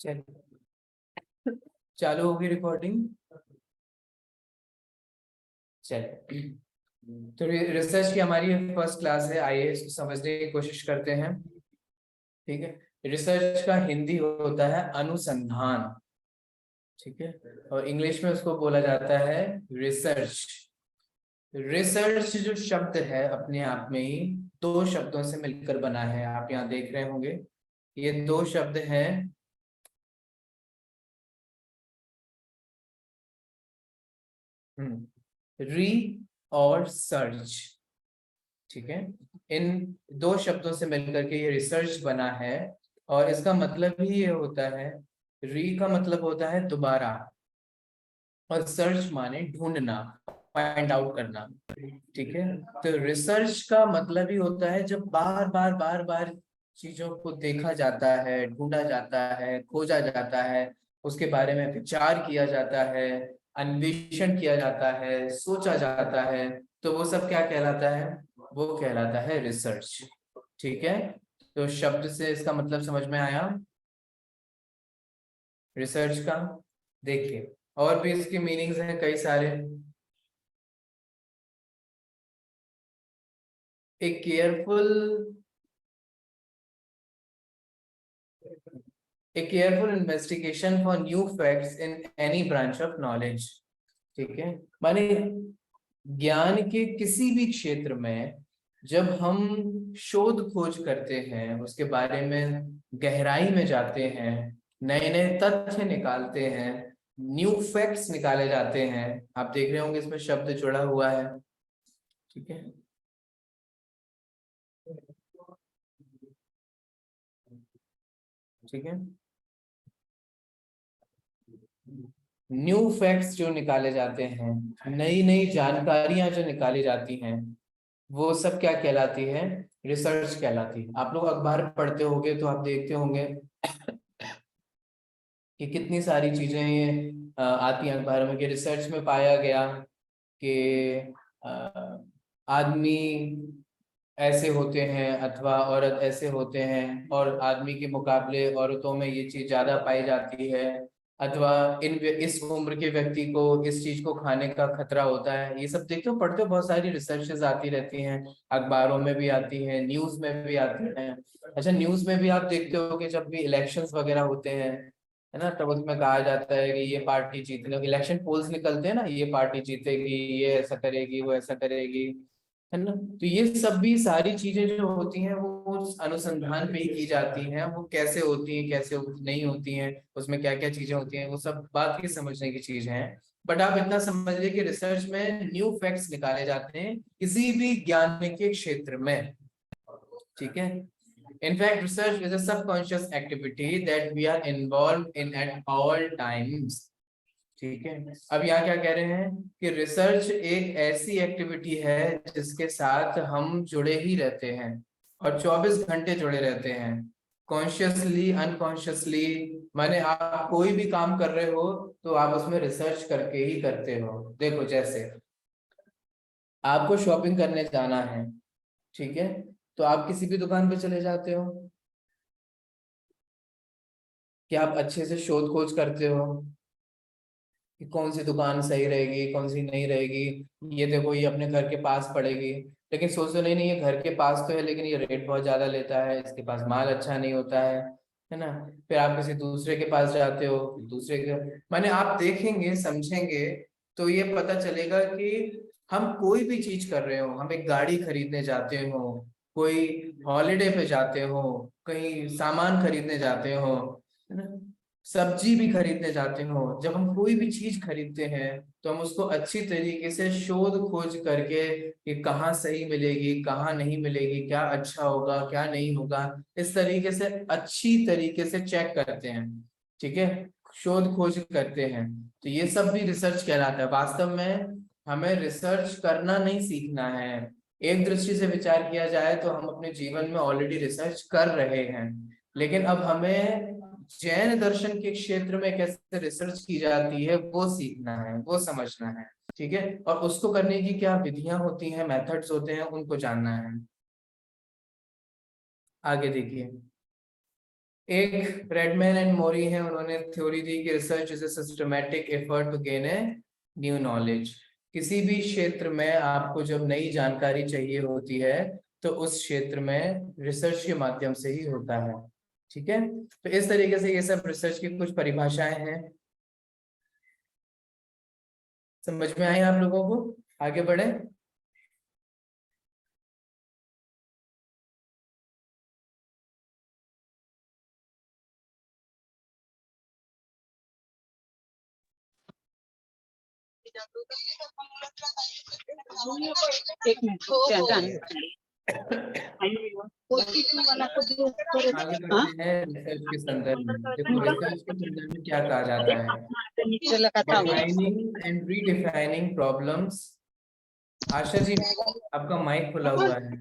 चलिए, चालू होगी रिकॉर्डिंग। चलिए, तो रिसर्च की हमारी फर्स्ट क्लास है, आइए इसको समझने की कोशिश करते हैं। ठीक है, रिसर्च का हिंदी होता है अनुसंधान। ठीक है, और इंग्लिश में उसको बोला जाता है रिसर्च। रिसर्च जो शब्द है अपने आप में ही दो शब्दों से मिलकर बना है, आप यहाँ देख रहे होंगे। ये दो शब्द हैं, री और सर्च। ठीक है, इन दो शब्दों से मिलकर के ये रिसर्च बना है। और इसका मतलब ही ये होता है, री का मतलब होता है दोबारा, और सर्च माने ढूंढना, फाइंड आउट करना। ठीक है, तो रिसर्च का मतलब ही होता है जब बार बार बार बार चीजों को देखा जाता है, ढूंढा जाता है, खोजा जाता है, उसके बारे में विचार किया जाता है, अन्वेषण किया जाता है, सोचा जाता है, तो वो सब क्या कहलाता है? वो कहलाता है रिसर्च। ठीक है, तो शब्द से इसका मतलब समझ में आया रिसर्च का। देखिए, और भी इसके मीनिंग्स हैं कई सारे। ए careful A careful investigation for new facts in any branch of knowledge। ठीक है, माने ज्ञान के किसी भी क्षेत्र में जब हम शोध खोज करते हैं, उसके बारे में गहराई में जाते हैं, नए नए तथ्य निकालते हैं, न्यू फैक्ट्स निकाले जाते हैं। आप देख रहे होंगे इसमें शब्द जुड़ा हुआ है। ठीक है, ठीक है, न्यू फैक्ट्स जो निकाले जाते हैं, नई नई जानकारियां जो निकाली जाती हैं, वो सब क्या कहलाती है? रिसर्च कहलाती है। आप लोग अखबार पढ़ते होंगे तो आप देखते होंगे कि कितनी सारी चीजें ये आती हैं अखबारों में कि रिसर्च में पाया गया कि अ, आदमी ऐसे होते हैं अथवा औरत ऐसे होते हैं, और आदमी के मुकाबले औरतों में ये चीज ज्यादा पाई जाती है, अथवा इस उम्र के व्यक्ति को इस चीज को खाने का खतरा होता है। ये सब देखते हो, पढ़ते हो, बहुत सारी रिसर्चेज आती रहती हैं, अखबारों में भी आती हैं, न्यूज में भी आती हैं। अच्छा, न्यूज में भी आप देखते हो कि जब भी इलेक्शंस वगैरह होते हैं, है ना, तब उसमें कहा जाता है कि ये पार्टी जीतने, इलेक्शन पोल्स निकलते हैं ना, ये पार्टी जीतेगी, ये ऐसा करेगी, वो ऐसा करेगी, है ना। तो ये सब भी सारी चीजें जो होती हैं वो उस अनुसंधान पे ही की जाती हैं। वो कैसे होती हैं, कैसे नहीं होती हैं, उसमें क्या क्या चीजें होती हैं, वो सब बात की समझने की चीज है। बट आप इतना समझ लीजिए कि रिसर्च में न्यू फैक्ट्स निकाले जाते हैं किसी भी ज्ञान के क्षेत्र में। ठीक है, in fact research is a subconscious activity that we are involved in at all times। ठीक है, अब यहाँ क्या कह रहे हैं कि रिसर्च एक ऐसी एक्टिविटी है जिसके साथ हम जुड़े ही रहते हैं, और 24 घंटे जुड़े रहते हैं, कॉन्शियसली अनकॉन्शियसली। माने आप कोई भी काम कर रहे हो तो आप उसमें रिसर्च करके ही करते हो। देखो, जैसे आपको शॉपिंग करने जाना है, ठीक है, तो आप किसी भी दुकान पे चले जाते हो कि आप अच्छे से शोध खोज करते हो कि कौन सी दुकान सही रहेगी, कौन सी नहीं रहेगी। ये देखो, ये अपने घर के पास पड़ेगी, लेकिन सोचो नहीं नहीं, ये घर के पास तो है लेकिन ये रेट बहुत ज्यादा लेता है, इसके पास माल अच्छा नहीं होता है ना। फिर आप किसी दूसरे के पास जाते हो, दूसरे के, माने आप देखेंगे समझेंगे तो ये पता चलेगा कि हम कोई भी चीज कर रहे हो, हम एक गाड़ी खरीदने जाते हो, कोई हॉलिडे पे जाते हो, कहीं सामान खरीदने जाते हो, है ना, सब्जी भी खरीदने जाते हो, जब हम कोई भी चीज खरीदते हैं तो हम उसको अच्छी तरीके से शोध खोज करके कि कहाँ सही मिलेगी, कहाँ नहीं मिलेगी, क्या अच्छा होगा, क्या नहीं होगा, इस तरीके से अच्छी तरीके से चेक करते हैं। ठीक है, शोध खोज करते हैं। तो ये सब भी रिसर्च कहलाता है। वास्तव में हमें रिसर्च करना नहीं सीखना है। एक दृष्टि से विचार किया जाए तो हम अपने जीवन में ऑलरेडी रिसर्च कर रहे हैं, लेकिन अब हमें जैन दर्शन के क्षेत्र में कैसे रिसर्च की जाती है वो सीखना है, वो समझना है। ठीक है, और उसको करने की क्या विधियां होती हैं, मेथड्स होते हैं, उनको जानना है। आगे देखिए, एक रेडमैन एंड मोरी है, उन्होंने थ्योरी दी कि research is a systematic effort to gain a new knowledge. किसी भी क्षेत्र में आपको जब नई जानकारी चाहिए होती है तो उस क्षेत्र में रिसर्च के माध्यम से ही होता है। ठीक है, तो इस तरीके से ये सब रिसर्च की कुछ परिभाषाएं हैं। समझ में आई आप लोगों को? आगे बढ़े। एक मिनट आगे बढ़ते हैं रिसर्च के संदर्भ में। देखो रिसर्च के संदर्भ में क्या कहा जाता है, defining and redefining problems. Asha ji आपका माइक खुला हुआ है।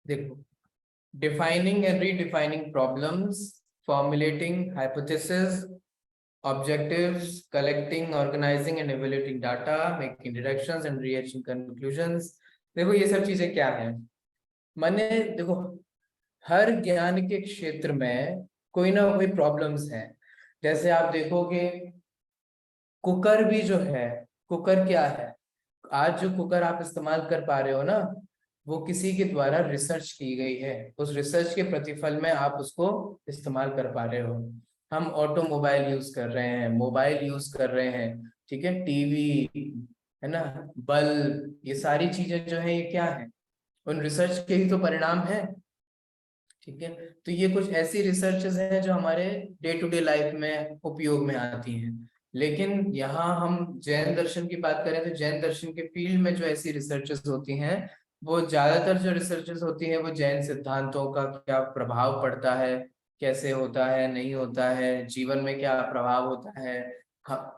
देखो, defining and redefining problems, formulating hypothesis, objectives, collecting, organizing and evaluating data, making deductions and reaching conclusions। देखो ये सब चीजें क्या है, माने देखो हर ज्ञान के क्षेत्र में कोई ना कोई प्रॉब्लम्स हैं। जैसे आप देखोगे कुकर भी जो है, कुकर क्या है, आज जो कुकर आप इस्तेमाल कर पा रहे हो ना, वो किसी के द्वारा रिसर्च की गई है। उस रिसर्च के प्रतिफल में आप उसको इस्तेमाल कर पा रहे हो। हम ऑटोमोबाइल यूज कर रहे हैं, मोबाइल यूज कर रहे हैं, ठीक है, टीवी है ना, बल्ब, ये सारी चीजें जो है ये क्या है, उन रिसर्च के ही तो परिणाम है। ठीक है, तो ये कुछ ऐसी रिसर्चेस हैं जो हमारे डे टू डे लाइफ में उपयोग में आती हैं। लेकिन यहाँ हम जैन दर्शन की बात करें तो जैन दर्शन के फील्ड में जो ऐसी रिसर्चेस होती हैं, वो ज्यादातर जो रिसर्चेस होती हैं वो जैन सिद्धांतों का क्या प्रभाव पड़ता है, कैसे होता है, नहीं होता है, जीवन में क्या प्रभाव होता है,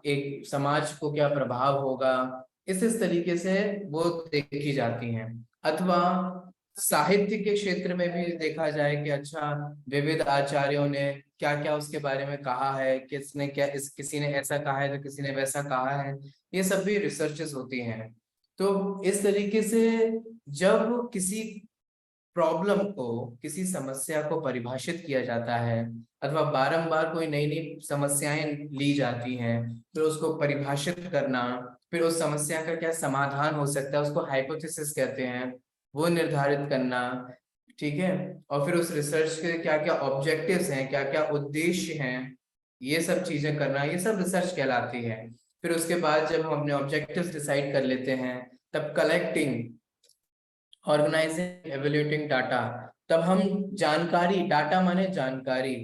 एक समाज को क्या प्रभाव होगा, इस तरीके से वो देखी जाती हैं। अथवा साहित्य के क्षेत्र में भी देखा जाए कि अच्छा विविध आचार्यों ने क्या क्या उसके बारे में कहा है, किसने क्या किसी ने ऐसा कहा है तो किसी ने वैसा कहा है, ये सब भी रिसर्चेस होती हैं। तो इस तरीके से जब किसी प्रॉब्लम को, किसी समस्या को परिभाषित किया जाता है, अथवा बारंबार कोई नई नई समस्याएं ली जाती हैं, फिर उसको परिभाषित करना, फिर उस समस्या का क्या समाधान हो सकता है, उसको हाइपोथेसिस कहते हैं, वो निर्धारित करना। ठीक है, और फिर उस रिसर्च के क्या क्या ऑब्जेक्टिव्स हैं, क्या क्या उद्देश्य हैं, ये सब चीजें करना, ये सब रिसर्च कहलाती है। फिर उसके बाद जब हम अपने ऑब्जेक्टिव्स डिसाइड कर लेते हैं, तब कलेक्टिंग, ऑर्गेनाइजिंग, एवेल्यूएटिंग डाटा, तब हम जानकारी, डाटा माने जानकारी,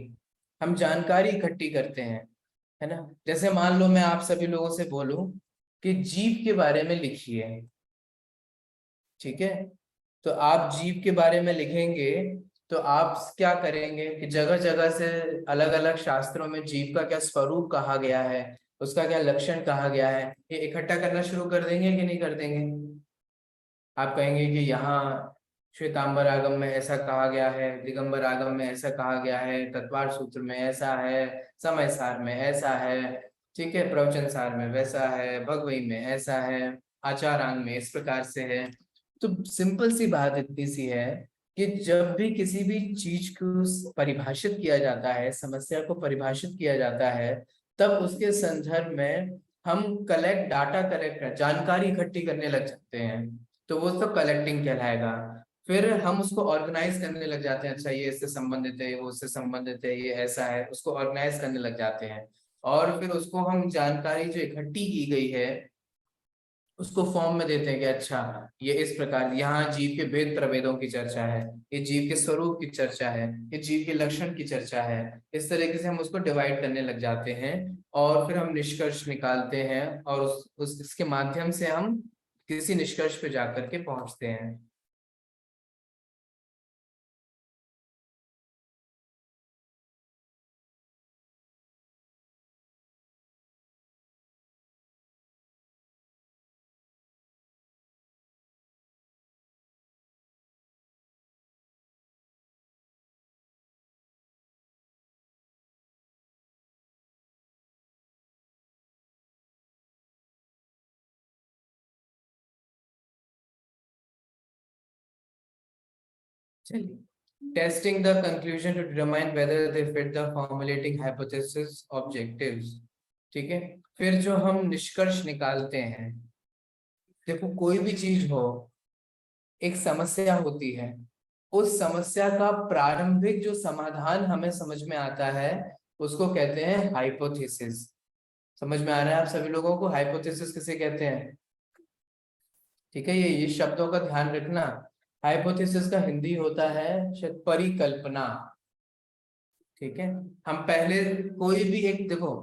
हम जानकारी इकट्ठी करते हैं, है ना। जैसे मान लो मैं आप सभी लोगों से बोलूं कि जीव के बारे में लिखिए, ठीक है, तो आप जीव के बारे में लिखेंगे तो आप क्या करेंगे कि जगह जगह से अलग अलग शास्त्रों में जीव का क्या स्वरूप कहा गया है, उसका क्या लक्षण कहा गया है, ये इकट्ठा करना शुरू कर देंगे कि नहीं कर देंगे? आप कहेंगे कि यहाँ श्वेतांबर आगम में ऐसा कहा गया है, दिगंबर आगम में ऐसा कहा गया है, तत्वार सूत्र में ऐसा है, समय सार में ऐसा है, ठीक है, प्रवचन सार में वैसा है, भगवई में ऐसा है, आचारांग में इस प्रकार से है। तो सिंपल सी बात इतनी सी है कि जब भी किसी भी चीज को परिभाषित किया जाता है, समस्या को परिभाषित किया जाता है, तब उसके संदर्भ में हम कलेक्ट डाटा, कलेक्ट जानकारी इकट्ठी करने लग जाते हैं, तो वो तो कलेक्टिंग कहलाएगा। फिर हम उसको ऑर्गेनाइज करने लग जाते हैं, अच्छा ये इससे संबंधित है, वो उससे संबंधित है, ये ऐसा है, उसको ऑर्गेनाइज करने लग जाते हैं। और फिर उसको हम जानकारी जो इकट्ठी की गई है उसको फॉर्म में देते हैं कि अच्छा ये इस प्रकार, यहाँ जीव के भेद प्रभेदों की चर्चा है, ये जीव के स्वरूप की चर्चा है, ये जीव के लक्षण की चर्चा है। इस तरीके से हम उसको डिवाइड करने लग जाते हैं और फिर हम निष्कर्ष निकालते हैं और इसके माध्यम से हम किसी निष्कर्ष पे जाकर के पहुंचते हैं। चलिए, testing the conclusion to determine whether they fit the formulating hypothesis objectives. ठीक है, फिर जो हम निष्कर्ष निकालते हैं, देखो कोई भी चीज हो, एक समस्या होती है, उस समस्या का प्रारंभिक जो समाधान हमें समझ में आता है उसको कहते हैं हाइपोथेसिस। समझ में आ रहा है आप सभी लोगों को हाइपोथेसिस किसे कहते हैं? ठीक है, ये शब्दों का ध्यान रखना। हाइपोथेसिस का हिंदी होता है शायद परिकल्पना। ठीक है, हम पहले कोई भी एक, देखो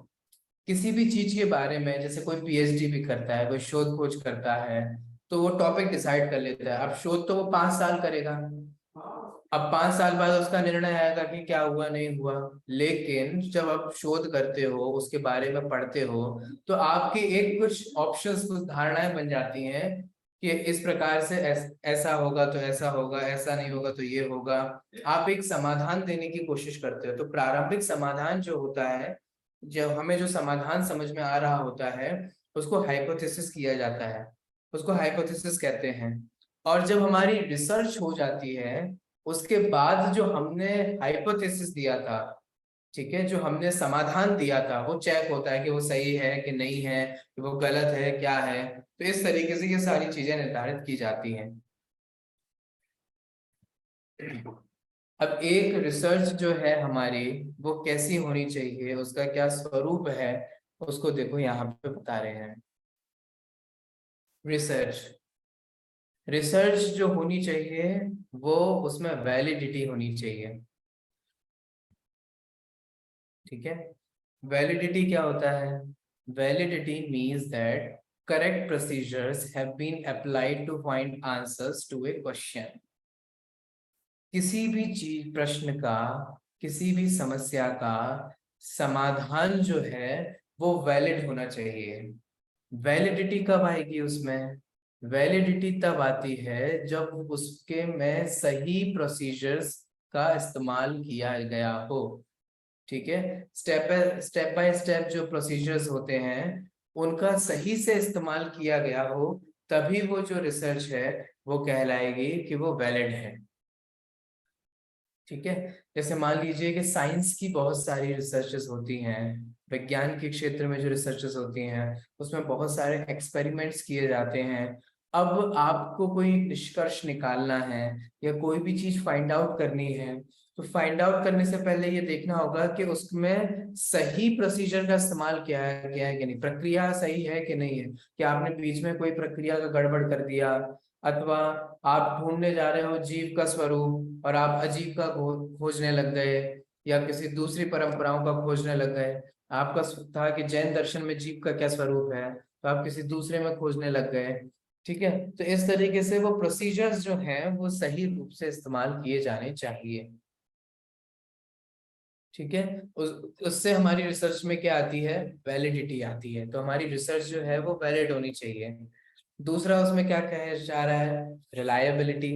किसी भी चीज के बारे में, जैसे कोई पीएचडी भी करता है, कोई शोध खोज करता है, तो वो टॉपिक डिसाइड कर लेता है। अब शोध तो वो 5 साल करेगा, अब 5 साल बाद उसका निर्णय आएगा कि क्या हुआ नहीं हुआ। लेकिन जब आप शोध करते हो, उसके बारे में पढ़ते हो, तो आपके एक कुछ ऑप्शंस, कुछ धारणाएं बन जाती हैं कि इस प्रकार से ऐसा होगा तो ऐसा होगा, ऐसा नहीं होगा तो ये होगा। आप एक समाधान देने की कोशिश करते हो, तो प्रारंभिक समाधान जो होता है, जब हमें जो समाधान समझ में आ रहा होता है, उसको हाइपोथेसिस किया जाता है, उसको हाइपोथेसिस कहते हैं। और जब हमारी रिसर्च हो जाती है, उसके बाद जो हमने हाइपोथेसिस दिया था, ठीक है, जो हमने समाधान दिया था, वो चेक होता है कि वो सही है कि नहीं है, कि वो गलत है क्या है। तो इस तरीके से ये सारी चीजें निर्धारित की जाती हैं। अब एक रिसर्च जो है हमारी, वो कैसी होनी चाहिए, उसका क्या स्वरूप है, उसको देखो यहाँ पे बता रहे हैं। रिसर्च, रिसर्च जो होनी चाहिए, वो उसमें वैलिडिटी होनी चाहिए। ठीक है, वैलिडिटी क्या होता है? Validity means that correct procedures have been applied to find answers to a question. किसी भी चीज, प्रश्न का, किसी भी समस्या का समाधान जो है वो वैलिड होना चाहिए। वैलिडिटी कब आएगी उसमें? वैलिडिटी तब आती है जब उसके में सही प्रोसीजर्स का इस्तेमाल किया गया हो। ठीक है, स्टेप बाय स्टेप जो प्रोसीजर्स होते हैं, उनका सही से इस्तेमाल किया गया हो, तभी वो जो रिसर्च है वो कहलाएगी कि वो वैलिड है। ठीक है, जैसे मान लीजिए कि साइंस की बहुत सारी रिसर्चेस होती हैं, विज्ञान के क्षेत्र में जो रिसर्चेस होती हैं, उसमें बहुत सारे एक्सपेरिमेंट्स किए जाते हैं। अब आपको कोई निष्कर्ष निकालना है या कोई भी चीज फाइंड आउट करनी है, तो फाइंड आउट करने से पहले ये देखना होगा कि उसमें सही प्रोसीजर का इस्तेमाल किया है कि नहीं, प्रक्रिया सही है कि नहीं है, कि आपने बीच में कोई प्रक्रिया का गड़बड़ कर दिया, अथवा आप ढूंढने जा रहे हो जीव का स्वरूप और आप अजीब का खोजने लग गए, या किसी दूसरी परंपराओं का खोजने लग गए। आपका था कि जैन दर्शन में जीव का क्या स्वरूप है, तो आप किसी दूसरे में खोजने लग गए। ठीक है, तो इस तरीके से वो प्रोसीजर्स जो हैं वो सही रूप से इस्तेमाल किए जाने चाहिए। ठीक है, उससे हमारी रिसर्च में क्या आती है? वैलिडिटी आती है। तो हमारी रिसर्च जो है वो वैलिड होनी चाहिए। दूसरा उसमें क्या कहा जा रहा है? रिलायबिलिटी।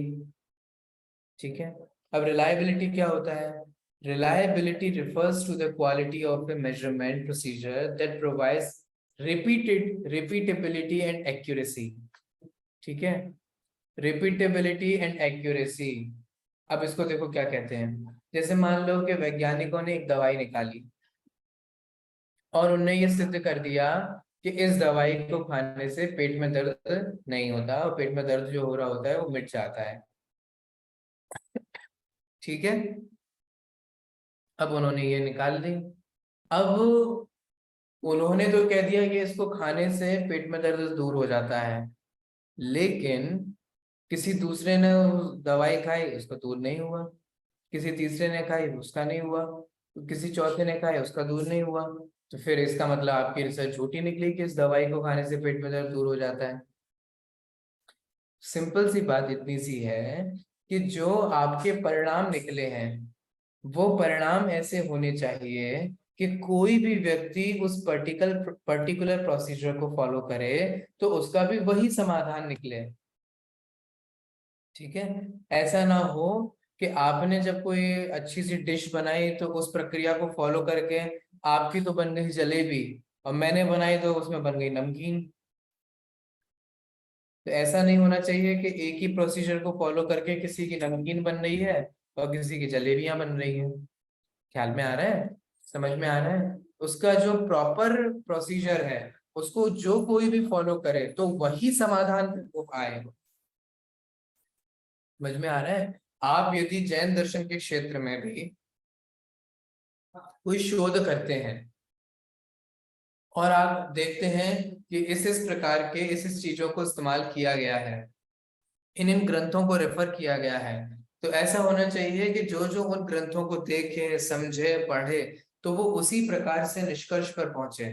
ठीक है, अब रिलायबिलिटी क्या होता है? Reliability refers to the quality of a measurement procedure that provides repeatability and accuracy. ठीक है, रिपीटेबिलिटी एंड एक्यूरेसी। अब इसको देखो क्या कहते हैं। जैसे मान लो कि वैज्ञानिकों ने एक दवाई निकाली और उनने ये सिद्ध कर दिया कि इस दवाई को खाने से पेट में दर्द नहीं होता, और पेट में दर्द जो हो रहा होता है वो मिट जाता है। ठीक है, अब उन्होंने ये निकाल दी। अब उन्होंने तो कह दिया कि इसको खाने से पेट में दर्द दूर हो जाता है, लेकिन किसी दूसरे ने उस दवाई खाई, उसका दूर नहीं हुआ। किसी तीसरे ने खाई, उसका नहीं हुआ। किसी चौथे ने खाई, उसका दूर नहीं हुआ। तो फिर इसका मतलब आपकी रिसर्च झूठी निकली कि इस दवाई को खाने से पेट में दर्द दूर हो जाता है। सिंपल सी बात इतनी सी है कि जो आपके परिणाम निकले हैं, वो परिणाम ऐसे होने चाहिए कि कोई भी व्यक्ति उस पर्टिकुलर प्रोसीजर को फॉलो करे तो उसका भी वही समाधान निकले। ठीक है, ऐसा ना हो कि आपने जब कोई अच्छी सी डिश बनाई तो उस प्रक्रिया को फॉलो करके आपकी तो बन गई जलेबी, और मैंने बनाई तो उसमें बन गई नमकीन। तो ऐसा नहीं होना चाहिए कि एक ही प्रोसीजर को फॉलो करके किसी की नमकीन बन रही है और किसी की जलेबियां बन रही हैं। ख्याल में आ रहा है, समझ में आ रहा है? उसका जो प्रॉपर प्रोसीजर है उसको जो कोई भी फॉलो करे तो वही समाधान को आए। समझ में आ रहा है? आप यदि जैन दर्शन के क्षेत्र में भी कोई शोध करते हैं और आप देखते हैं कि इस प्रकार के इस चीजों को इस्तेमाल किया गया है, इन ग्रंथों को रेफर किया गया है, तो ऐसा होना चाहिए कि जो जो उन ग्रंथों को देखे, समझे, पढ़े, तो वो उसी प्रकार से निष्कर्ष पर पहुंचे।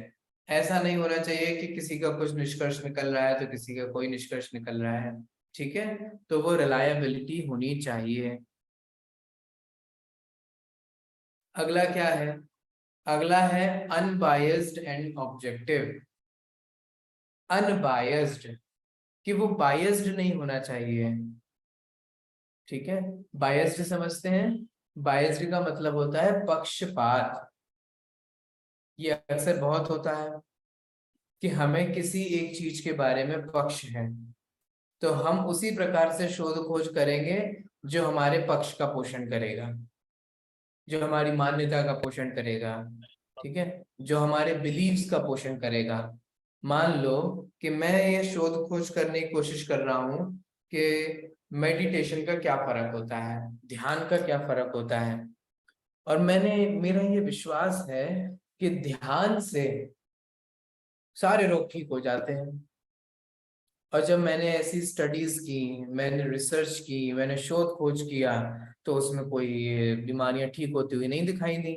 ऐसा नहीं होना चाहिए कि किसी का कुछ निष्कर्ष निकल रहा है तो किसी का कोई निष्कर्ष निकल रहा है। ठीक है, तो वो रिलायबिलिटी होनी चाहिए। अगला क्या है? अगला है अनबायस्ड एंड ऑब्जेक्टिव। अनबायस्ड, कि वो बायस्ड नहीं होना चाहिए। ठीक है, बायस्ड समझते हैं? बायस्ड का मतलब होता है पक्षपात। ये अक्सर बहुत होता है कि हमें किसी एक चीज के बारे में पक्ष है, तो हम उसी प्रकार से शोध खोज करेंगे जो हमारे पक्ष का पोषण करेगा, जो हमारी मान्यता का पोषण करेगा। ठीक है, जो हमारे बिलीव्स का पोषण करेगा। मान लो कि मैं ये शोध खोज करने की कोशिश कर रहा हूँ कि मेडिटेशन का क्या फर्क होता है, ध्यान का क्या फर्क होता है, और मेरा ये विश्वास है कि ध्यान से सारे रोग ठीक हो जाते हैं। और जब मैंने ऐसी स्टडीज की, मैंने रिसर्च की, मैंने शोध खोज किया, तो उसमें कोई बीमारियां ठीक होती हुई नहीं दिखाई दी।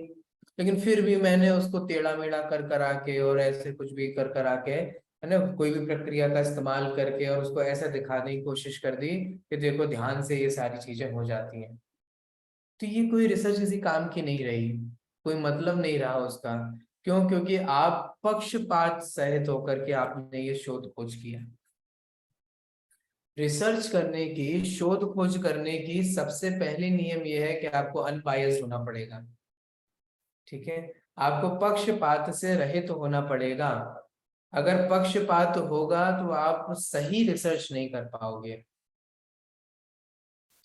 लेकिन फिर भी मैंने उसको टेढ़ा मेढ़ा कर करा के और ऐसे कुछ भी कर करा के, है ना, कोई भी प्रक्रिया का इस्तेमाल करके और उसको ऐसा दिखाने की कोशिश कर दी कि देखो ध्यान से ये सारी चीजें हो जाती हैं। तो ये कोई रिसर्च किसी काम की नहीं रही, कोई मतलब नहीं रहा उसका। क्यों? क्योंकि आप पक्षपात सहित होकर के आपने ये शोध खोज किया। रिसर्च करने की, शोध खोज करने की सबसे पहली नियम यह है कि आपको अनबायस्ड होना पड़ेगा। ठीक है, आपको पक्षपात से रहित होना पड़ेगा। अगर पक्षपात होगा तो आप सही रिसर्च नहीं कर पाओगे।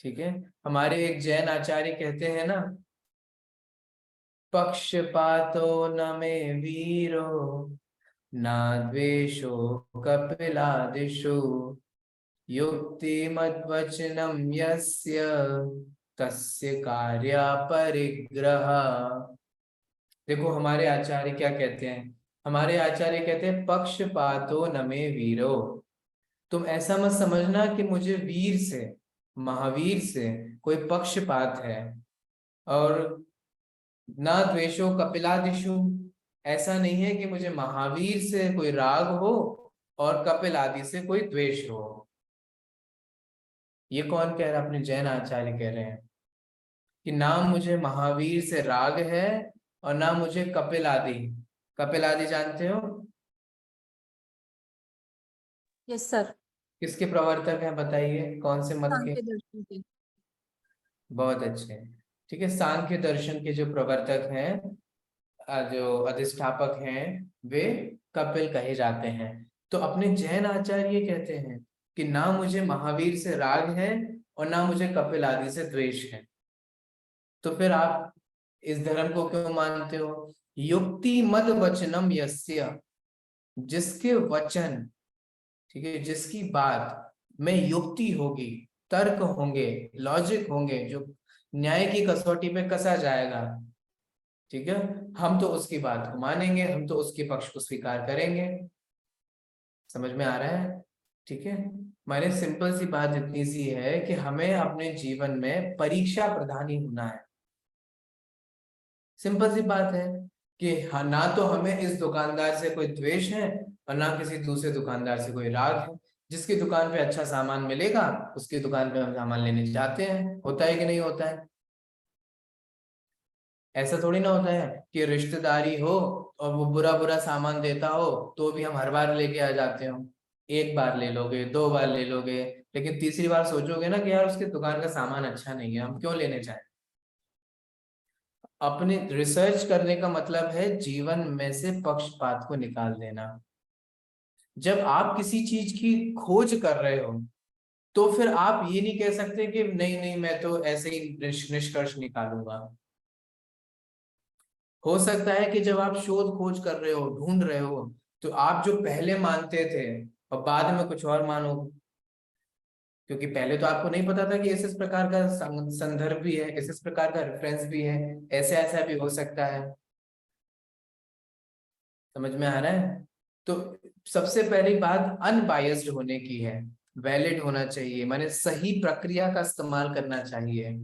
ठीक है, हमारे एक जैन आचार्य कहते हैं ना, पक्षपातो न मे वीरो न द्वेषो कपिलादिषु युक्तिमद्वचनं यस्य तस्य कार्या परिग्रह। देखो हमारे आचार्य क्या कहते हैं? हमारे आचार्य कहते हैं पक्षपातो न मे वीरो। तुम ऐसा मत समझना कि मुझे वीर से, महावीर से कोई पक्षपात है। और ना द्वेषो कपिलादिषु, ऐसा नहीं है कि मुझे महावीर से कोई राग हो और कपिल आदि से कोई द्वेष हो। ये कौन कह रहा है? अपने जैन आचार्य कह रहे हैं कि ना मुझे महावीर से राग है और ना मुझे कपिल आदि। कपिल आदि जानते हो? Yes sir. किसके प्रवर्तक हैं बताइए, कौन से मत के? सांख्य दर्शन के। बहुत अच्छे। ठीक है, सांख्य दर्शन के जो प्रवर्तक हैं, जो अधिष्ठापक हैं, वे कपिल कहे जाते हैं। तो अपने जैन आचार्य कहते हैं कि ना मुझे महावीर से राग है और ना मुझे कपिल आदि से द्वेष है। तो फिर आप इस धर्म को क्यों मानते हो? युक्ति मद वचनम यस्य, जिसके वचन, ठीक है, जिसकी बात में युक्ति होगी, तर्क होंगे, लॉजिक होंगे, जो न्याय की कसौटी पे कसा जाएगा, ठीक है, हम तो उसकी बात को मानेंगे, हम तो उसके पक्ष को स्वीकार करेंगे। समझ में आ रहा है? ठीक है, मैंने सिंपल सी बात इतनी सी है कि हमें अपने जीवन में परीक्षा प्रधान ही होना है। सिंपल सी बात है कि हाँ, ना तो हमें इस दुकानदार से कोई द्वेष है और ना किसी दूसरे दुकानदार से कोई राग है। जिसकी दुकान पे अच्छा सामान मिलेगा उसकी दुकान पे हम सामान लेने जाते हैं। होता है कि नहीं होता है? ऐसा थोड़ी ना होता है कि रिश्तेदारी हो और वो बुरा बुरा सामान देता हो तो भी हम हर बार लेके आ जाते हो। एक बार ले लोगे, दो बार ले लोगे, लेकिन तीसरी बार सोचोगे ना कि यार उसकी दुकान का सामान अच्छा नहीं है, हम क्यों लेने जाए। अपने रिसर्च करने का मतलब है जीवन में से पक्षपात को निकाल देना। जब आप किसी चीज की खोज कर रहे हो तो फिर आप ये नहीं कह सकते कि नहीं नहीं मैं तो ऐसे ही निष्कर्ष निकालूंगा। हो सकता है कि जब आप शोध खोज कर रहे हो, ढूंढ रहे हो, तो आप जो पहले मानते थे और बाद में कुछ और मानो, क्योंकि पहले तो आपको नहीं पता था कि इस प्रकार का संदर्भ भी है, इस प्रकार का रेफरेंस भी है, ऐसे ऐसा भी हो सकता है। समझ में आ रहा है? तो सबसे पहली बात अनबायस्ड होने की है, वैलिड होना चाहिए, माने सही प्रक्रिया का इस्तेमाल करना चाहिए।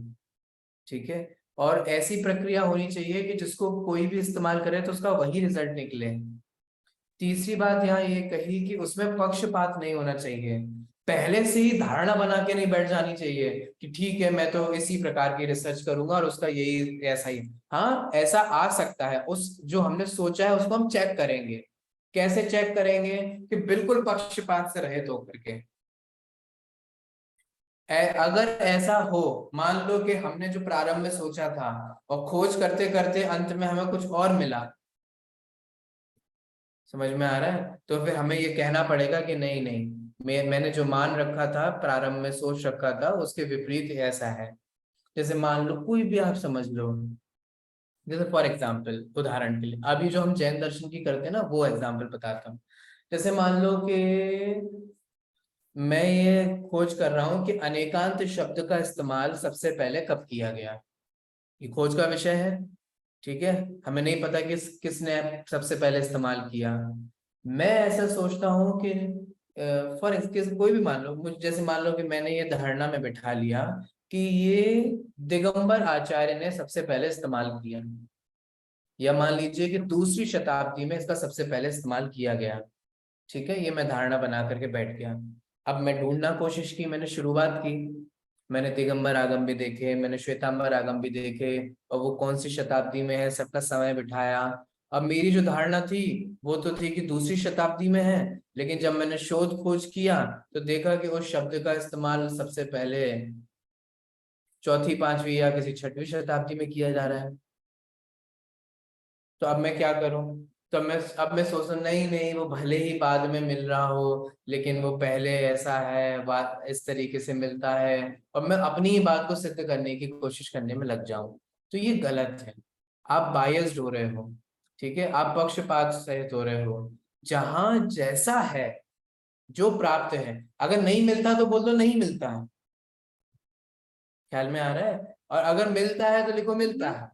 ठीक है। और ऐसी प्रक्रिया होनी चाहिए कि जिसको कोई भी इस्तेमाल करे तो उसका वही रिजल्ट निकले। तीसरी बात यहाँ ये कही कि उसमें पक्षपात नहीं होना चाहिए। पहले से ही धारणा बना के नहीं बैठ जानी चाहिए कि ठीक है मैं तो इसी प्रकार की रिसर्च करूंगा और उसका यही ऐसा ही। हाँ, ऐसा आ सकता है, उस जो हमने सोचा है उसको हम चेक करेंगे। कैसे चेक करेंगे? कि बिल्कुल पक्षपात से रहित होकर के। अगर ऐसा हो, मान लो कि हमने जो प्रारंभ में सोचा था और खोज करते करते अंत में हमें कुछ और मिला, समझ में आ रहा है, तो फिर हमें ये कहना पड़ेगा कि नहीं नहीं, मैंने जो मान रखा था, प्रारंभ में सोच रखा था, उसके विपरीत ऐसा है। जैसे मान लो कोई भी आप समझ लो, जैसे फॉर एग्जाम्पल, उदाहरण के लिए अभी जो हम जैन दर्शन की करते हैं ना, वो एग्जाम्पल बताता हूँ। जैसे मान लो कि मैं ये खोज कर रहा हूँ कि अनेकांत शब्द का इस्तेमाल सबसे पहले कब किया गया। ये खोज का विषय है। ठीक है। हमें नहीं पता किसने सबसे पहले इस्तेमाल किया। मैं ऐसा सोचता हूँ कि फॉर कोई भी मान लो, मुझे जैसे मान लो कि मैंने ये धारणा में बिठा लिया कि ये दिगंबर आचार्य ने सबसे पहले इस्तेमाल किया, या मान लीजिए कि दूसरी शताब्दी में इसका सबसे पहले इस्तेमाल किया गया। ठीक है, ये मैं धारणा बना करके बैठ गया। अब मैं ढूंढना कोशिश की, मैंने शुरुआत की, मैंने दिगंबर आगम भी देखे, मैंने श्वेतांबर आगम भी देखे, और वो कौन सी शताब्दी में है सबका समय बिठाया। अब मेरी जो धारणा थी वो तो थी कि दूसरी शताब्दी में है, लेकिन जब मैंने शोध खोज किया तो देखा कि उस शब्द का इस्तेमाल सबसे पहले चौथी, पांचवी या किसी छठवीं शताब्दी में किया जा रहा है। तो अब मैं क्या करूं? तो अब मैं सोचता नहीं नहीं, वो भले ही बाद में मिल रहा हो, लेकिन वो पहले ऐसा है, बात इस तरीके से मिलता है, और मैं अपनी ही बात को सिद्ध करने की कोशिश करने में लग जाऊं। तो ये गलत है। आप बायस्ड हो रहे हो। ठीक है, आप पक्षपात सहित हो रहे हो। जहां जैसा है, जो प्राप्त है, अगर नहीं मिलता तो बोल दो नहीं मिलता है। ख्याल में आ रहा है? और अगर मिलता है तो लिखो मिलता है।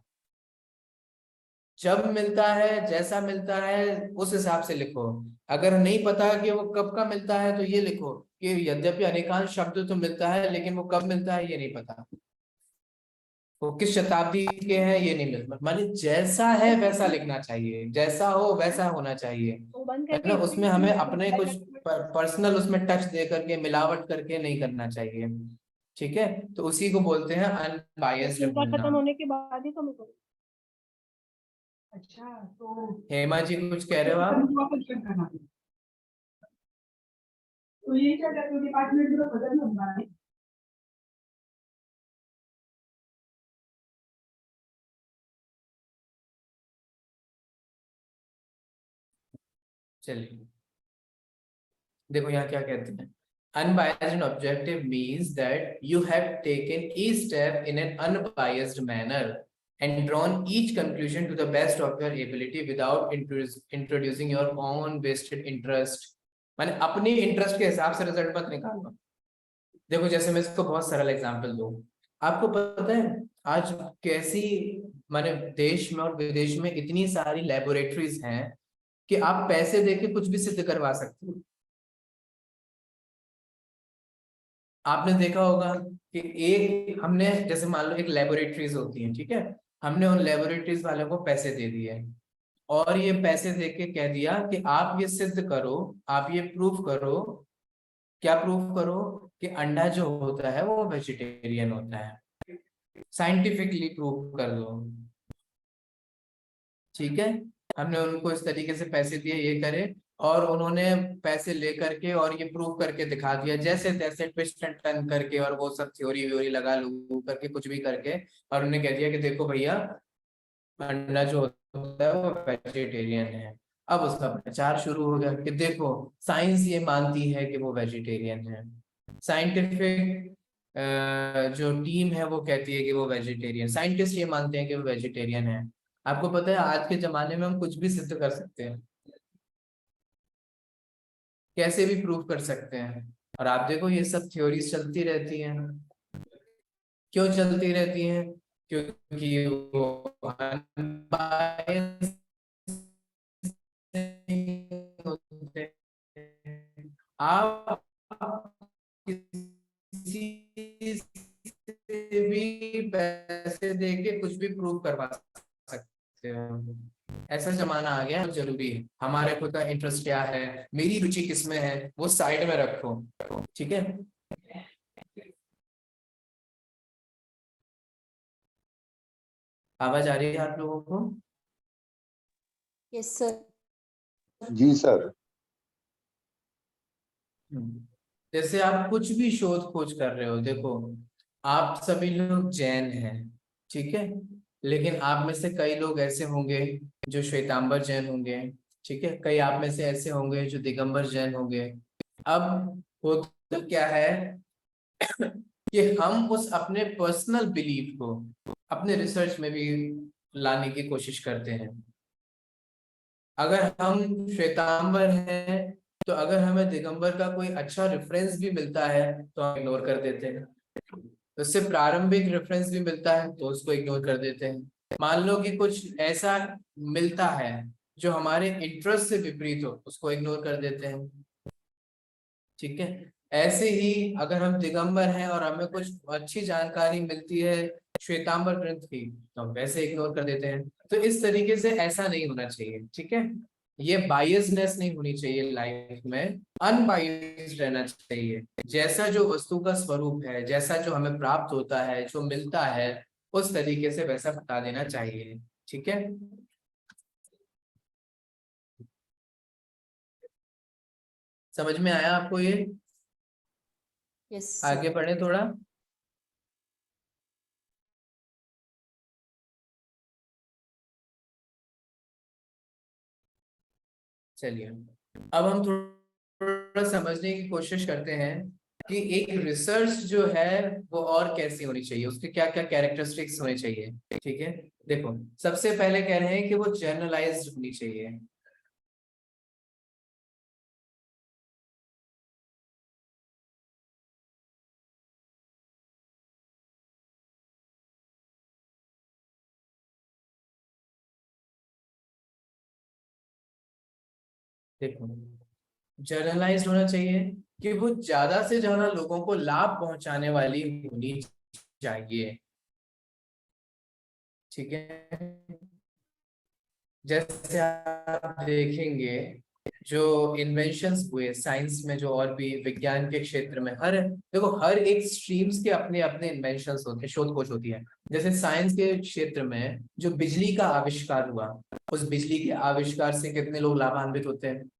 जब मिलता है, जैसा मिलता है, उस हिसाब से लिखो। अगर नहीं पता कि वो कब का मिलता है तो ये लिखो कि यद्यपि अनेकांश शब्द तो मिलता है, लेकिन वो कब मिलता है ये नहीं पता, वो किस शताब्दी के हैं ये नहीं मिलता। माने जैसा है वैसा लिखना चाहिए, जैसा हो वैसा होना चाहिए। है ना? उसमें हमें अपने कुछ पर्सनल उसमें टच दे करके, मिलावट करके नहीं करना चाहिए। ठीक है, तो उसी को बोलते हैं अनबायस्ड इनका होना। खत्म होने के बाद ही तो मैं करूँ। अच्छा तो हेमा जी कुछ कह रहे हो आप? वापस check करना है। तो ये क्या कहते हो, डिपार्टमेंट में बदल होगा है। चलिए, देखो यहाँ क्या कहते हैं। Unbiased and objective means that you have taken each step in an unbiased manner and drawn each conclusion to the best of your ability without introducing your own vested interest। माने अपनी इंटरेस्ट के हिसाब से result मत निकालना। देखो जैसे मैं इसको बहुत सरल एग्जांपल दूं, आपको पता है आज कैसी, माने देश में और विदेश में इतनी सारी लेबोरेटरीज हैं कि आप पैसे देके कुछ भी सिद्ध करवा सकते हो। आपने देखा होगा कि एक हमने, जैसे मान लो एक लेबोरेटरीज होती है, ठीक है, हमने उन लेबोरेटरीज वालों को पैसे दे दिए और ये पैसे देके कह दिया कि आप ये सिद्ध करो, आप ये प्रूफ करो। क्या प्रूफ करो? कि अंडा जो होता है वो वेजिटेरियन होता है, साइंटिफिकली प्रूव कर दो। ठीक है, हमने उनको इस तरीके से पैसे दिए, ये करे, और उन्होंने पैसे लेकर के और ये प्रूव करके दिखा दिया, जैसे तैसे ट्विस्ट एंड टर्न करके, और वो सब थ्योरी व्योरी लगा लू करके कुछ भी करके, और उन्होंने कह दिया कि देखो भैया, अंडा जो होता है वो वेजिटेरियन है। अब उसका प्रचार शुरू हो गया कि देखो साइंस ये मानती है कि वो वेजिटेरियन है, साइंटिफिक जो टीम है वो कहती है कि वो वेजिटेरियन, साइंटिस्ट ये मानते हैं कि वो वेजिटेरियन है। आपको पता है आज के जमाने में हम कुछ भी सिद्ध कर सकते हैं, कैसे भी प्रूव कर सकते हैं। और आप देखो ये सब थ्योरीज चलती रहती हैं। क्यों चलती रहती हैं? क्योंकि वो unbiased होते हैं। आप किसी से भी पैसे देके कुछ भी प्रूव करवा सकते हो। ऐसा जमाना आ गया, तो जरूरी है हमारे खुद का इंटरेस्ट क्या है, मेरी रुचि किसमें है, वो साइड में रखो। ठीक है। आवाज आ रही है आप लोगों को? Yes sir. जी सर। जैसे आप कुछ भी शोध खोज कर रहे हो, देखो आप सभी लोग जैन हैं, ठीक है, लेकिन आप में से कई लोग ऐसे होंगे जो श्वेतांबर जैन होंगे, ठीक है, कई आप में से ऐसे होंगे जो दिगंबर जैन होंगे। अब होता क्या है कि हम उस अपने पर्सनल बिलीफ को अपने रिसर्च में भी लाने की कोशिश करते हैं। अगर हम श्वेतांबर हैं तो अगर हमें दिगंबर का कोई अच्छा रेफरेंस भी मिलता है तो हम इग्नोर कर देते हैं, उससे प्रारंभिक रेफरेंस भी मिलता है तो उसको इग्नोर कर देते हैं। मान लो कि कुछ ऐसा मिलता है जो हमारे इंटरेस्ट से विपरीत हो, उसको इग्नोर कर देते हैं। ठीक है। ऐसे ही अगर हम दिगंबर हैं और हमें कुछ अच्छी जानकारी मिलती है श्वेतांबर ग्रंथ की तो हम वैसे इग्नोर कर देते हैं। तो इस तरीके से ऐसा नहीं होना चाहिए, ठीक है। ये बायसनेस नहीं होनी चाहिए लाइफ में, अनबायस्ड रहना चाहिए। जैसा जो वस्तु का स्वरूप है, जैसा जो हमें प्राप्त होता है, जो मिलता है, उस तरीके से वैसा बता देना चाहिए। ठीक है। समझ में आया आपको ये? यस आगे सर। बढ़े थोड़ा। चलिए अब हम थोड़ा समझने की कोशिश करते हैं कि एक रिसर्च जो है वो और कैसी होनी चाहिए, उसके क्या क्या कैरेक्टरिस्टिक्स होने चाहिए। ठीक है। देखो सबसे पहले कह रहे हैं कि वो जनरलाइज्ड होनी चाहिए। देखो जर्नलाइज्ड होना चाहिए कि वो ज्यादा से ज्यादा लोगों को लाभ पहुंचाने वाली होनी चाहिए। ठीक है। जैसे आप देखेंगे जो इन्वेंशंस हुए साइंस में, जो और भी विज्ञान के क्षेत्र में, हर देखो हर एक स्ट्रीम्स के अपने अपने इन्वेंशंस होते हैं, शोध खोज होती है। जैसे साइंस के क्षेत्र में जो बिजली का आविष्कार हुआ, उस बिजली के आविष्कार से कितने लोग लाभान्वित होते हैं।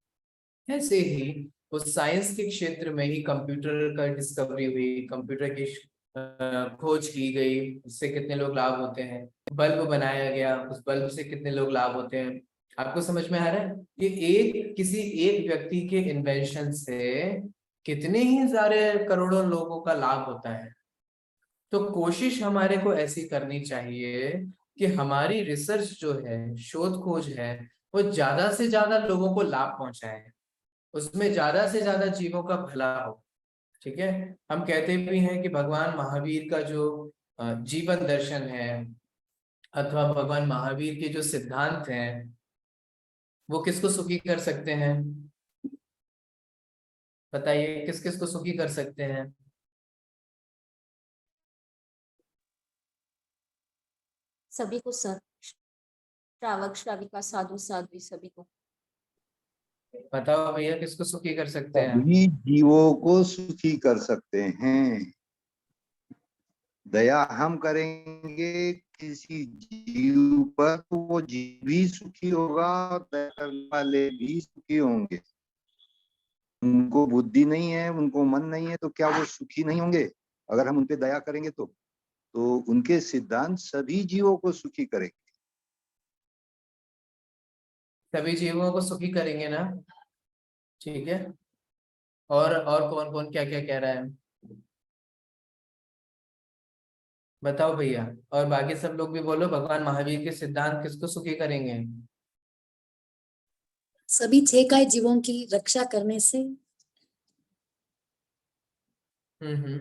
ऐसे ही उस साइंस के क्षेत्र में ही कंप्यूटर का डिस्कवरी हुई, कंप्यूटर की खोज की गई, उससे कितने लोग लाभ होते हैं। बल्ब बनाया गया, उस बल्ब से कितने लोग लाभ होते हैं। आपको समझ में आ रहा है कि एक किसी एक व्यक्ति के इन्वेंशन से कितने ही सारे करोड़ों लोगों का लाभ होता है। तो कोशिश हमारे को ऐसी करनी चाहिए कि हमारी रिसर्च जो है, शोध खोज है, वो ज्यादा से ज्यादा लोगों को लाभ पहुंचाए, उसमें ज्यादा से ज्यादा जीवों का भला हो। ठीक है। हम कहते भी हैं कि भगवान महावीर का जो जीवन दर्शन है अथवा भगवान महावीर के जो सिद्धांत हैं वो किसको सुखी कर सकते हैं? बताइए किस किस को सुखी कर सकते हैं? सभी को सर, श्रावक श्राविका साधु साध्वी सभी को। बताओ भैया किसको सुखी कर सकते हैं? सभी जीवों को सुखी कर सकते हैं। दया हम करेंगे किसी जीव पर तो वो जीव भी सुखी होगा और दया करने वाले भी सुखी होंगे। उनको बुद्धि नहीं है, उनको मन नहीं है, तो क्या वो सुखी नहीं होंगे? अगर हम उन पे दया करेंगे तो उनके सिद्धांत सभी जीवों को सुखी करेंगे। सभी जीवों को सुखी करेंगे ना, ठीक है। और कौन कौन क्या क्या कह रहा है, बताओ भैया। और बाकी सब लोग भी बोलो, भगवान महावीर के सिद्धांत किसको सुखी करेंगे? सभी 6 काय जीवों की रक्षा करने से। हम्म।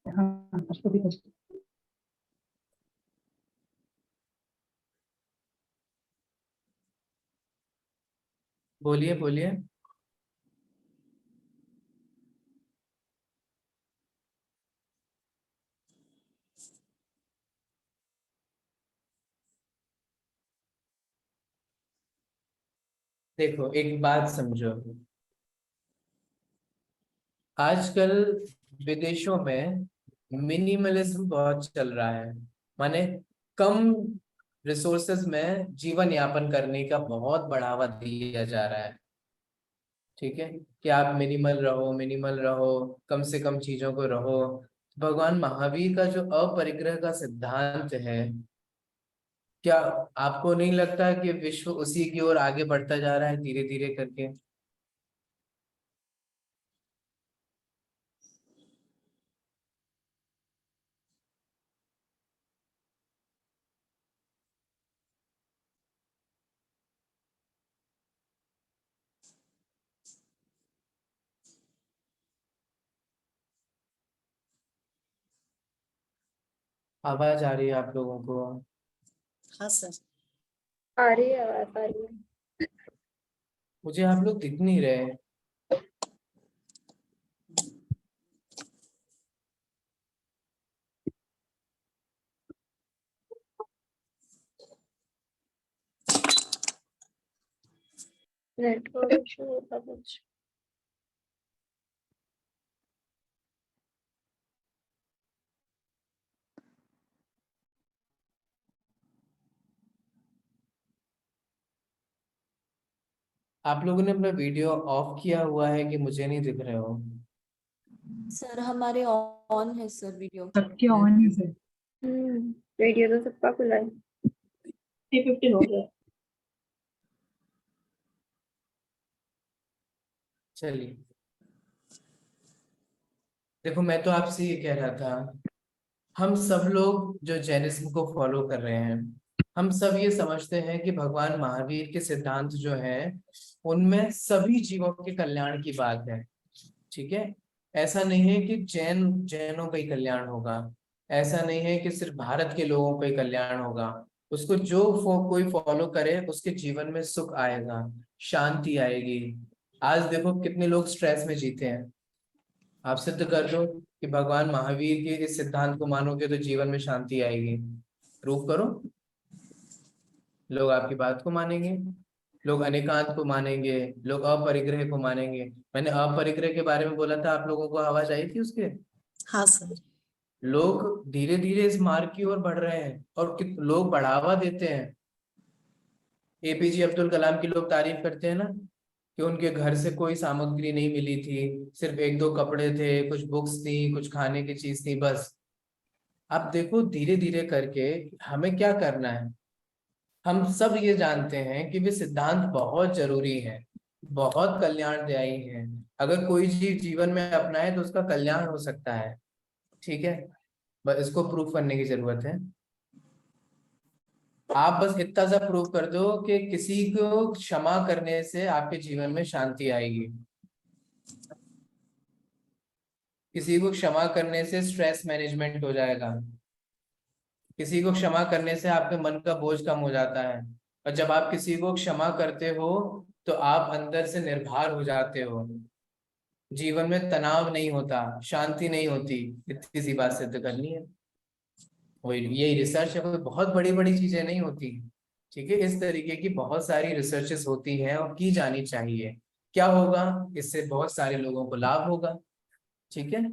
हाँ उसको भी बोलिए बोलिए। देखो एक बात समझो, आजकल विदेशों में मिनिमलिज्म बहुत चल रहा है, माने कम रिसोर्सेज में जीवन यापन करने का बहुत बढ़ावा दिया जा रहा है, ठीक है। कि आप मिनिमल रहो, कम से कम चीजों को रहो। भगवान महावीर का जो अपरिग्रह का सिद्धांत है, क्या आपको नहीं लगता कि विश्व उसी की ओर आगे बढ़ता जा रहा है धीरे धीरे करके? आवाज आ रही है आप लोगों को? हाँ सर। आ रही है, आवाज आ रही है। मुझे आप लोग दिख नहीं रहे। नेटवर्क इशू होता कुछ। आप लोगों ने अपना वीडियो ऑफ किया हुआ है कि मुझे नहीं दिख रहे हो? सर हमारे ऑन है सर वीडियो। सबके ऑन ही से वीडियो तो सबका खुला है। 3:15 हो गया। चलिए, देखो मैं तो आपसे ये कह रहा था, हम सब लोग जो जैनिज्म को फॉलो कर रहे हैं, हम सब ये समझते हैं कि भगवान महावीर के सिद्धांत जो हैं उनमें सभी जीवों के कल्याण की बात है, ठीक है। ऐसा नहीं है कि जैनों का ही कल्याण होगा, ऐसा नहीं है कि सिर्फ भारत के लोगों का ही कल्याण होगा। उसको जो कोई फॉलो करे उसके जीवन में सुख आएगा, शांति आएगी। आज देखो कितने लोग स्ट्रेस में जीते हैं, आप सिद्ध कर दो कि भगवान महावीर के इस सिद्धांत को मानोगे तो जीवन में शांति आएगी। प्रूव करो। लोग आपकी बात को मानेंगे, लोग अनेकांत को मानेंगे, लोग अपरिग्रह को मानेंगे। मैंने अपरिग्रह के बारे में बोला था, आप लोगों को आवाज आई थी उसके? हाँ सर। लोग धीरे धीरे इस मार्ग की ओर बढ़ रहे हैं और लोग बढ़ावा देते हैं। एपीजे अब्दुल कलाम की लोग तारीफ करते हैं ना कि उनके घर से कोई सामग्री नहीं मिली थी, सिर्फ एक दो कपड़े थे, कुछ बुक्स थी, कुछ खाने की चीज थी, बस। अब देखो धीरे धीरे करके हमें क्या करना है, हम सब ये जानते हैं कि वे सिद्धांत बहुत जरूरी है, बहुत कल्याणदायी है। अगर कोई जीव जीवन में अपनाए तो उसका कल्याण हो सकता है, ठीक है। बस इसको प्रूफ करने की जरूरत है। आप बस इतना सा प्रूव कर दो कि किसी को क्षमा करने से आपके जीवन में शांति आएगी, किसी को क्षमा करने से स्ट्रेस मैनेजमेंट हो जाएगा, किसी को क्षमा करने से आपके मन का बोझ कम हो जाता है। और जब आप किसी को क्षमा करते हो तो आप अंदर से निर्भर हो जाते हो, जीवन में तनाव नहीं होता, शांति नहीं होती। इतनी सी बात सिद्ध करनी है, वही यही रिसर्च है, कोई बहुत बड़ी बड़ी चीजें नहीं होती, ठीक है। इस तरीके की बहुत सारी रिसर्चेस होती हैं और की जानी चाहिए। क्या होगा, इससे बहुत सारे लोगों को लाभ होगा, ठीक है।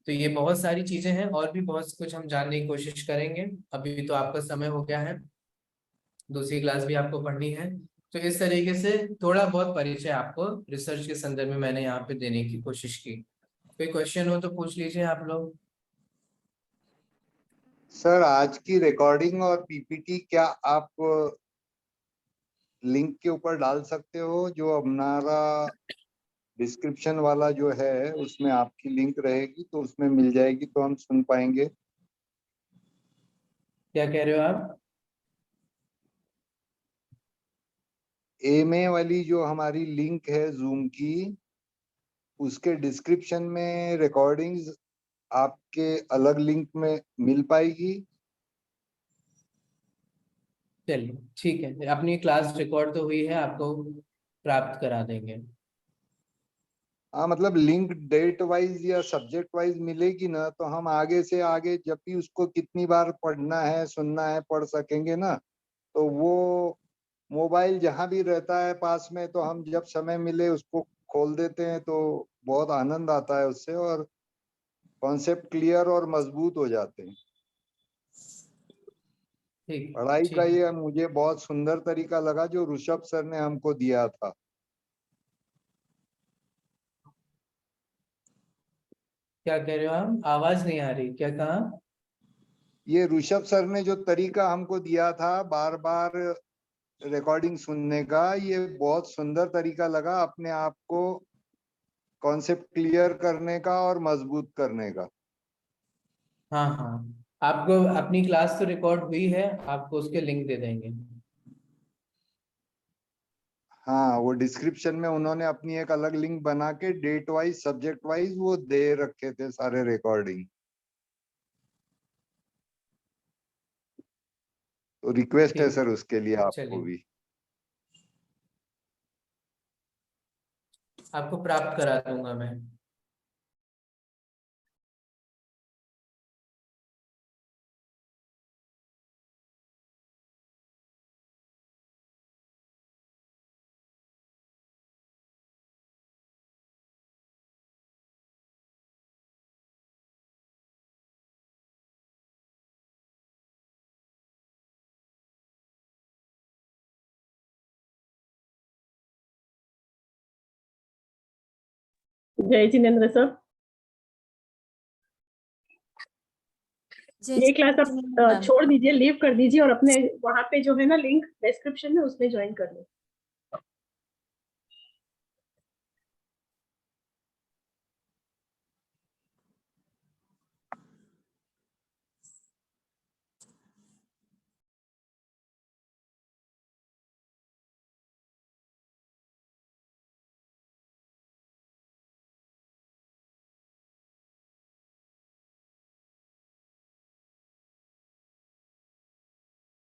तो ये बहुत सारी चीजें हैं, और भी बहुत कुछ हम जानने की कोशिश करेंगे। अभी तो आपका समय हो गया है, दूसरी क्लास भी आपको पढ़नी है। तो इस तरीके से थोड़ा बहुत परिचय आपको रिसर्च के संदर्भ में मैंने यहाँ पे देने की कोशिश की। कोई क्वेश्चन हो तो पूछ लीजिए आप लोग। सर आज की रिकॉर्डिंग और पीपीटी क्या आप लिंक के ऊपर डाल सकते हो? जो हमारा डिस्क्रिप्शन वाला जो है उसमें आपकी लिंक रहेगी तो उसमें मिल जाएगी तो हम सुन पाएंगे। क्या कह रहे हो आप? एमए वाली जो हमारी लिंक है जूम की, उसके डिस्क्रिप्शन में रिकॉर्डिंग्स आपके अलग लिंक में मिल पाएगी। चलिए ठीक है, अपनी क्लास रिकॉर्ड तो हुई है, आपको प्राप्त करा देंगे। हाँ, मतलब लिंक डेट वाइज या सब्जेक्ट वाइज मिलेगी ना, तो हम आगे से आगे जब भी उसको कितनी बार पढ़ना है सुनना है पढ़ सकेंगे ना। तो वो मोबाइल जहाँ भी रहता है पास में, तो हम जब समय मिले उसको खोल देते हैं तो बहुत आनंद आता है उससे, और कॉन्सेप्ट क्लियर और मजबूत हो जाते हैं। ठीक पढ़ाई का ठीक। ये मुझे बहुत सुंदर तरीका लगा जो ऋषभ सर ने हमको दिया था। क्या कह रहे हो आप? आवाज नहीं आ रही, क्या कहा? ये ऋषभ सर ने जो तरीका हमको दिया था बार बार रिकॉर्डिंग सुनने का, ये बहुत सुंदर तरीका लगा अपने आप को कॉन्सेप्ट क्लियर करने का और मजबूत करने का। हाँ हाँ, आपको अपनी क्लास तो रिकॉर्ड हुई है, आपको उसके लिंक दे देंगे। हाँ, वो डिस्क्रिप्शन में उन्होंने अपनी एक अलग लिंक बना के डेट वाइज सब्जेक्ट वाइज वो दे रखे थे सारे रिकॉर्डिंग। तो रिक्वेस्ट है ठीक, सर उसके लिए आपको चलिए भी। आपको प्राप्त करा दूंगा मैं। जय जिनेन्द्र सर, जय ये क्लास आप जिनेन्द्र मैम। छोड़ दीजिए, लीव कर दीजिए और अपने वहां पे जो है ना लिंक डिस्क्रिप्शन में उसमें ज्वाइन कर लो।